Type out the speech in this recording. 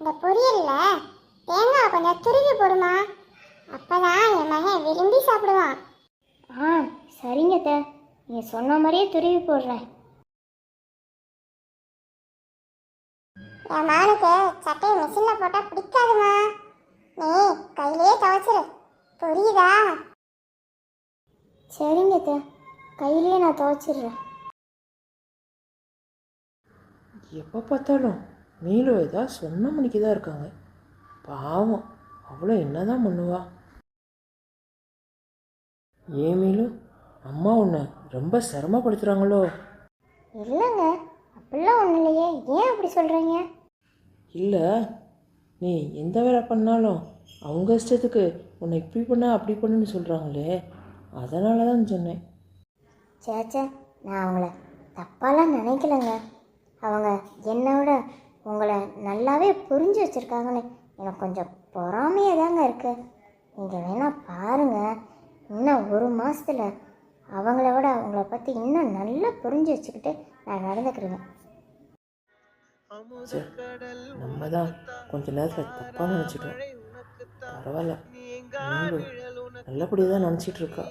இந்த பொரியல்ல தேங்காய் கொஞ்சம் துருவி போடுமா, அப்பதான் என் மகன் விரும்பி சாப்பிடுவான். ஆ சரிங்க அத்தை, நீங்கள் சொன்ன மாதிரியே துருவி போடுறேன். என் மகனுக்கு சட்டையை மிஷின்ல போட்டா பிடிக்காதுமா, நீ கையிலேயே துவைச்சிரு, புரியுதா? சரிங்க அத்தை, கையிலேயே நான் துவைச்சிடுறேன். எப்போ பார்த்தாலும் நீலு ஏதாவது சொன்ன மணிக்கு தான் இருக்காங்க. பாவம், அவ்வளோ என்ன தான் பண்ணுவா? ஏன் மீலு, அம்மா உன்னை ரொம்ப சிரமப்படுத்துகிறாங்களோ? இல்லைங்க, அப்படிலாம் ஒன்றும் இல்லையே, ஏன் அப்படி சொல்கிறீங்க? இல்லை, நீ எந்த வேலை பண்ணாலும் அவங்க இஷ்டத்துக்கு உன்னை இப்படி பண்ண அப்படி பண்ணுன்னு சொல்கிறாங்களே, அதனால தான் சொன்னேன். சேச்சே, நான் அவங்கள தப்பாலாம் நினைக்கலங்க. அவங்க என்னை விட உங்களை நல்லாவே புரிஞ்சு வச்சுருக்காங்கன்னு எனக்கு கொஞ்சம் பொறாமையாக தாங்க இருக்கு. நீங்கள் வேணால் பாருங்கள், இன்னும் ஒரு மாதத்தில் அவங்கள விட அவங்கள பற்றி இன்னும் நல்லா புரிஞ்சு வச்சுக்கிட்டு நான் நடந்துக்கிறேங்க. சரி, நம்ம தான் கொஞ்ச நேரத்தில் தப்பாக நினச்சிட்டோம். பரவாயில்ல, நீங்களும் நல்லபடியாக தான் நினச்சிட்டு இருக்கா.